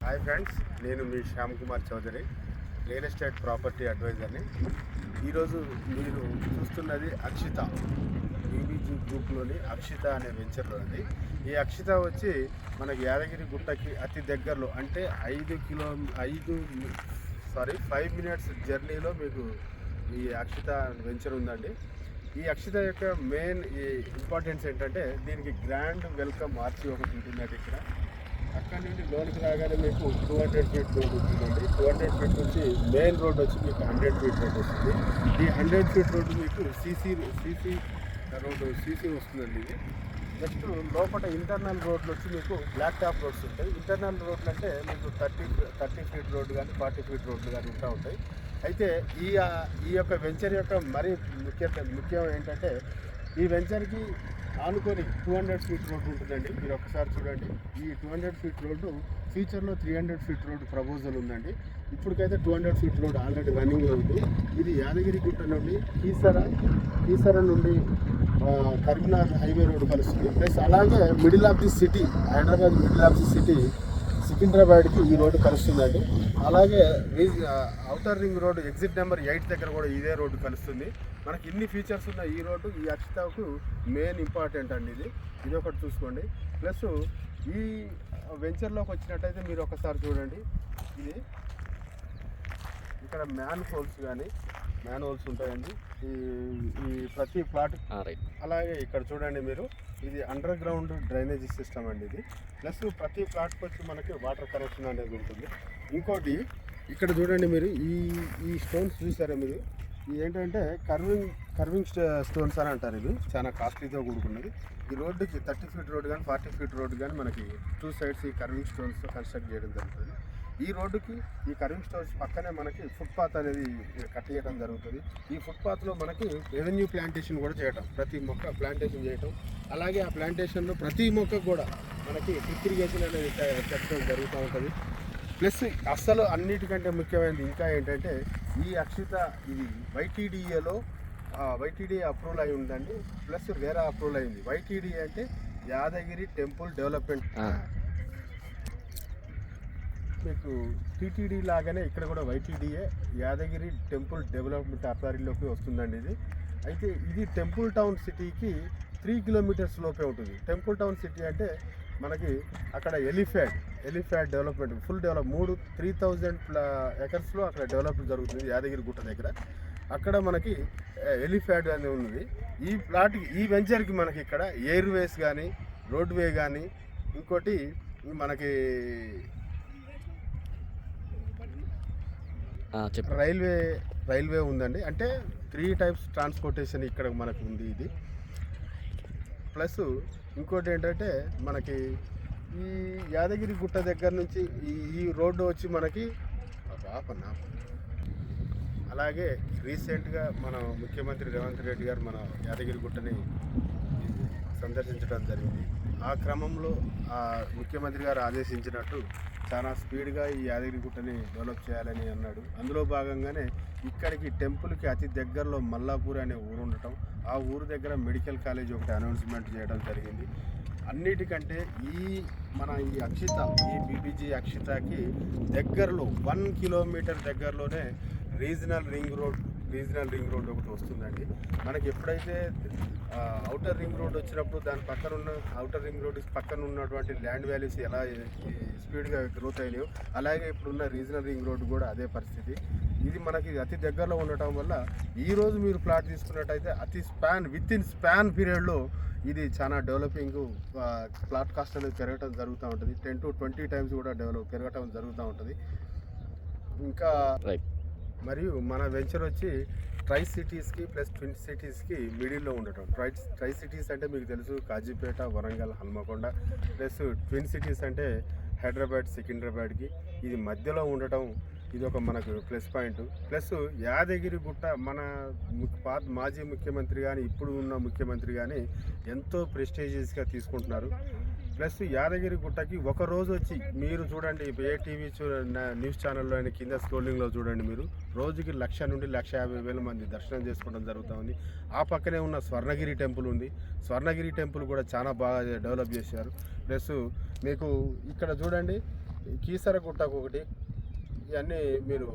Hi friends, నేను మీ Shyam Kumar Chaudhary, real estate property అడ్వైజర్ని. ఈరోజు మీరు చూస్తున్నది అక్షిత బీబీజీ గ్రూప్లోని అక్షిత అనే వెంచర్లోని. ఈ అక్షిత వచ్చి మనకి యాదగిరి గుట్టకి అతి దగ్గరలో, అంటే 5 మినిట్స్ జర్నీలో మీకు ఈ అక్షిత వెంచర్ ఉందండి. ఈ అక్షిత యొక్క మెయిన్ ఇంపార్టెన్స్ ఏంటంటే దీనికి గ్రాండ్ వెల్కమ్ ఆర్చి ఒకటి ఉంటుందండి. ఇక్కడ అక్కడ నుండి లోనికి రాగానే మీకు 200 ఫీట్ రోడ్ ఉంటుందండి. 200 ఫీట్ నుంచి మెయిన్ రోడ్ వచ్చి మీకు 100 ఫీట్ రోడ్ వస్తుంది. ఈ 100 ఫీట్ రోడ్డు మీకు సీసీ వస్తుందండి. ఇది నెక్స్ట్ లోపల ఇంటర్నల్ రోడ్లు వచ్చి మీకు బ్లాక్ టాప్ రోడ్స్ ఉంటాయి. ఇంటర్నల్ రోడ్లు అంటే మీకు 30 ఫీట్ రోడ్డు కానీ 40 ఫీట్ రోడ్లు కానీ ఉంటాయి. అయితే ఈ యొక్క వెంచర్ యొక్క మరీ ముఖ్యం ఏంటంటే ఈ వెంచర్కి ఆనుకొని 200 ఫీట్ రోడ్డు ఉంటుందండి. మీరు ఒకసారి చూడండి. ఈ 200 ఫీట్ రోడ్డు ఫ్యూచర్లో 300 ఫీట్ రోడ్డు ప్రపోజల్ ఉందండి. ఇప్పటికైతే 200 ఫీట్ రోడ్ ఆల్రెడీ రన్నింగ్లో ఉంది. ఇది యాదగిరి గుట్ట నుండి కీసర నుండి కరీంనగర్ హైవే రోడ్డు కలుస్తుంది. ప్లస్ అలాగే middle of the city, Hyderabad middle of the city సికింద్రాబాద్కి ఈ రోడ్డు కలుస్తుందండి. అలాగే outer ring road exit number 8 దగ్గర కూడా ఇదే రోడ్డు కలుస్తుంది. మనకి ఇన్ని ఫీచర్స్ ఉన్న ఈ రోడ్డు ఈ అక్షితకు మెయిన్ ఇంపార్టెంట్ అండి. ఇది ఒకటి చూసుకోండి. ప్లస్ ఈ వెంచర్లోకి వచ్చినట్టయితే మీరు ఒకసారి చూడండి. ఇది ఇక్కడ మ్యాన్ హోల్స్ ఉంటాయండి ఈ ప్రతి ప్లాట్. అలాగే ఇక్కడ చూడండి మీరు, ఇది అండర్ గ్రౌండ్ డ్రైనేజీ సిస్టమ్ అండి ఇది. ప్లస్ ప్రతి ప్లాట్కి వచ్చి మనకి వాటర్ కనెక్షన్ అనేది ఉంటుంది. ఇంకోటి ఇక్కడ చూడండి మీరు, ఈ స్టోన్స్ చూసారా మీరు, ఇది ఏంటంటే కర్వింగ్ స్టోన్స్ అని అంటారు. ఇది చాలా కాస్ట్లీతో కూడుకున్నది. ఈ రోడ్డుకి 30 ఫీట్ రోడ్ కానీ 40 ఫీట్ రోడ్ కానీ మనకి 2 సైడ్స్ ఈ కర్వింగ్ స్టోన్స్తో కన్స్ట్రక్ట్ చేయడం జరుగుతుంది. ఈ రోడ్డుకి ఈ కర్వింగ్ స్టోన్స్ పక్కనే మనకి ఫుట్పాత్ అనేది కట్ చేయడం జరుగుతుంది. ఈ ఫుట్పాత్లో మనకి రెవెన్యూ ప్లాంటేషన్ కూడా చేయటం, ప్రతి మొక్క ప్లాంటేషన్ చేయటం. అలాగే ఆ ప్లాంటేషన్లో ప్రతి మొక్కకు కూడా మనకి డ్రిప్ ఇరిగేషన్ అనేది పెట్టడం జరుగుతూ ఉంటుంది. ప్లస్ అస్సలు అన్నిటికంటే ముఖ్యమైనది ఇంకా ఏంటంటే ఈ అక్షిత ఇది వైటీడీఏ అప్రూవల్ అయి ఉందండి. ప్లస్ వేరే అప్రూవల్ అయింది. వైటీడీఏ అంటే యాదగిరి టెంపుల్ డెవలప్మెంట్. మీకు టీటీడీ లాగానే ఇక్కడ కూడా వైటీడీఏ యాదగిరి టెంపుల్ డెవలప్మెంట్ అథారిటీలోకి వస్తుందండి ఇది. అయితే ఇది టెంపుల్ టౌన్ సిటీకి 3 కిలోమీటర్స్ లోపే ఉంటుంది. టెంపుల్ టౌన్ సిటీ అంటే మనకి అక్కడ ఎలిఫ్యాడ్ డెవలప్మెంట్ ఫుల్ 3000 ఎకర్స్లో అక్కడ డెవలప్ జరుగుతుంది యాదగిరి గుట్ట దగ్గర. అక్కడ మనకి ఎలిఫ్యాడ్ అనేది ఉన్నది. ఈ ప్లాట్కి ఈ వెంచర్కి మనకి ఇక్కడ ఎయిర్వేస్ కానీ రోడ్వే కానీ ఇంకోటి మనకి రైల్వే ఉందండి. అంటే 3 టైప్స్ ట్రాన్స్పోర్టేషన్ ఇక్కడ మనకు ఉంది ఇది. ప్లస్ ఇంకోటి ఏంటంటే మనకి ఈ యాదగిరి గుట్ట దగ్గర నుంచి ఈ రోడ్డు వచ్చి మనకి అలాగే రీసెంట్గా మన ముఖ్యమంత్రి రేవంత్ రెడ్డి గారు మన యాదగిరి గుట్టని సందర్శించడం జరిగింది. ఆ క్రమంలో ఆ ముఖ్యమంత్రి గారు ఆదేశించినట్టు చాలా స్పీడ్గా ఈ యాదగిరి గుట్టని డెవలప్ చేయాలని అన్నాడు. అందులో భాగంగానే ఇక్కడికి టెంపుల్కి అతి దగ్గరలో మల్లాపూర్ అనే ఊరు ఉండటం, ఆ ఊరు దగ్గర మెడికల్ కాలేజ్ ఒకటి అనౌన్స్మెంట్ చేయడం జరిగింది. అన్నిటికంటే ఈ అక్షిత ఈ బీబీజీ అక్షితకి దగ్గరలో 1 కిలోమీటర్ దగ్గరలోనే రీజనల్ రింగ్ రోడ్ ఒకటి వస్తుందండి. మనకి ఎప్పుడైతే ఔటర్ రింగ్ రోడ్ వచ్చినప్పుడు దాని పక్కన ఉన్న ఔటర్ రింగ్ రోడ్ పక్కన ఉన్నటువంటి ల్యాండ్ వాల్యూస్ ఎలా స్పీడ్గా గ్రోత్ అయినాయో అలాగే ఇప్పుడున్న రీజనల్ రింగ్ రోడ్ కూడా అదే పరిస్థితి. ఇది మనకి అతి దగ్గరలో ఉండటం వల్ల ఈరోజు మీరు ప్లాట్ తీసుకున్నట్టయితే విత్ ఇన్ స్పాన్ పీరియడ్లో ఇది చాలా డెవలపింగ్ ప్లాట్ కాస్ట్ అనేది పెరగటం జరుగుతూ ఉంటుంది. 10 to 20 టైమ్స్ కూడా పెరగటం జరుగుతూ ఉంటుంది. ఇంకా మరియు మన వెంచర్ వచ్చి ట్రై సిటీస్కి ప్లస్ ట్విన్ సిటీస్కి మిడిల్లో ఉండటం. ట్రై సిటీస్ అంటే మీకు తెలుసు Kazipet, Warangal, Hanamkonda. Plus twin cities అంటే హైదరాబాద్, సికింద్రాబాద్కి ఇది మధ్యలో ఉండటం ఇది ఒక మనకు plus point. Plus Yadagiri Gutta మన మాజీ ముఖ్యమంత్రి కానీ ఇప్పుడు ఉన్న ముఖ్యమంత్రి కానీ ఎంతో ప్రెస్టీజియస్గా తీసుకుంటున్నారు. ప్లస్ యాదగిరి గుట్టకి ఒక రోజు వచ్చి మీరు చూడండి, ఏ టీవీ న్యూస్ ఛానల్లో అయినా కింద స్క్రోలింగ్లో చూడండి మీరు, రోజుకి 1,00,000 నుండి 1,50,000 మంది దర్శనం చేసుకోవడం జరుగుతూ ఉంది. ఆ పక్కనే ఉన్న స్వర్ణగిరి టెంపుల్ ఉంది. స్వర్ణగిరి టెంపుల్ కూడా చాలా బాగా డెవలప్ చేశారు. ప్లస్ మీకు ఇక్కడ చూడండి, కీసరగుట్టకు ఒకటి, ఇవన్నీ మీరు